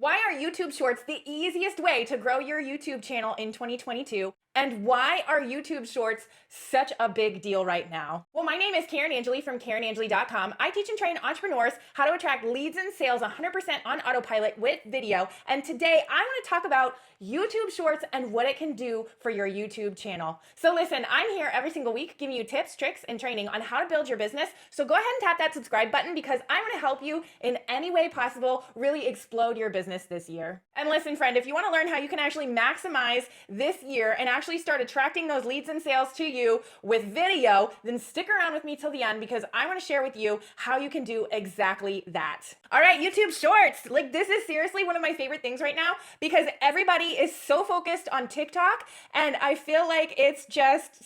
Why are YouTube Shorts the easiest way to grow your YouTube channel in 2022? And why are YouTube Shorts such a big deal right now? Well, my name is Karin Angelly from KarinAngelly.com. I teach and train entrepreneurs how to attract leads and sales 100% on autopilot with video. And today I want to talk about YouTube Shorts and what it can do for your YouTube channel. So listen, I'm here every single week giving you tips, tricks, and training on how to build your business. So go ahead and tap that subscribe button because I want to help you in any way possible really explode your business this year. And listen, friend, if you want to learn how you can actually maximize this year and actually start attracting those leads and sales to you with video, then stick around with me till the end because I want to share with you how you can do exactly that. All right, YouTube Shorts. Like, this is seriously one of my favorite things right now because everybody is so focused on TikTok, and I feel like it's just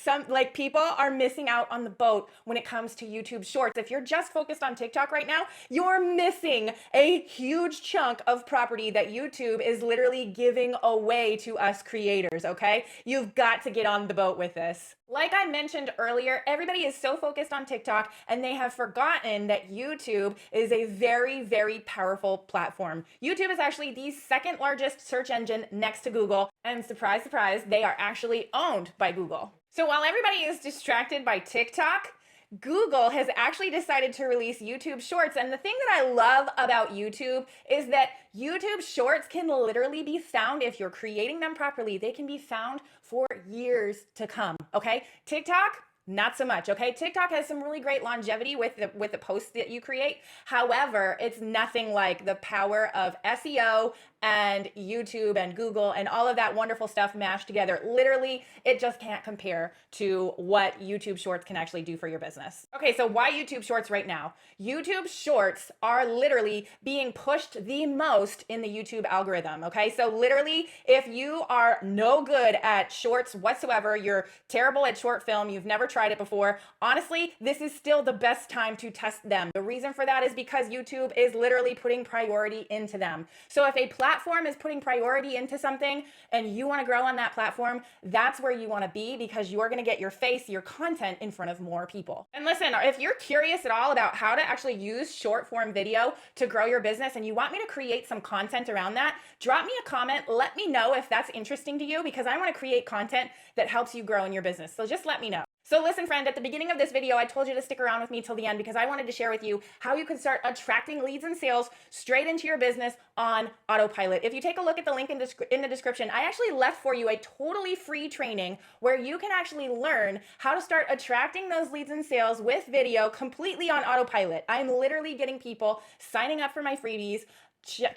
people are missing out on the boat when it comes to YouTube Shorts. If you're just focused on TikTok right now, you're missing a huge chunk of property that YouTube is literally giving away to us creators, okay? You've got to get on the boat with this. Like I mentioned earlier, everybody is so focused on TikTok and they have forgotten that YouTube is a very, very powerful platform. YouTube is actually the second largest search engine next to Google, and surprise, surprise, they are actually owned by Google. So while everybody is distracted by TikTok, Google has actually decided to release YouTube Shorts. And the thing that I love about YouTube is that YouTube Shorts can literally be found, if you're creating them properly, they can be found for years to come, okay? TikTok, not so much, okay? TikTok has some really great longevity with the posts that you create. However, it's nothing like the power of SEO and YouTube and Google and all of that wonderful stuff mashed together. Literally, it just can't compare to what YouTube Shorts can actually do for your business. Okay, so why YouTube Shorts right now? YouTube Shorts are literally being pushed the most in the YouTube algorithm, okay? So literally, if you are no good at shorts whatsoever, you're terrible at short film, you've never tried it before, honestly, this is still the best time to test them. The reason for that is because YouTube is literally putting priority into them. So if a platform is putting priority into something and you want to grow on that platform, that's where you want to be because you're going to get your face, your content in front of more people. And listen, if you're curious at all about how to actually use short form video to grow your business and you want me to create some content around that, drop me a comment. Let me know if that's interesting to you because I want to create content that helps you grow in your business. So just let me know. So listen, friend, at the beginning of this video, I told you to stick around with me till the end because I wanted to share with you how you can start attracting leads and sales straight into your business on autopilot. If you take a look at the link in the description, I actually left for you a totally free training where you can actually learn how to start attracting those leads and sales with video completely on autopilot. I'm literally getting people signing up for my freebies,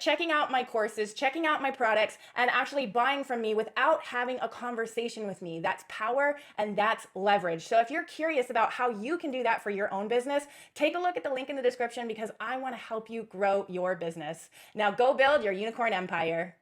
checking out my courses, checking out my products, and actually buying from me without having a conversation with me. That's power and that's leverage. So if you're curious about how you can do that for your own business, take a look at the link in the description because I want to help you grow your business. Now go build your unicorn empire.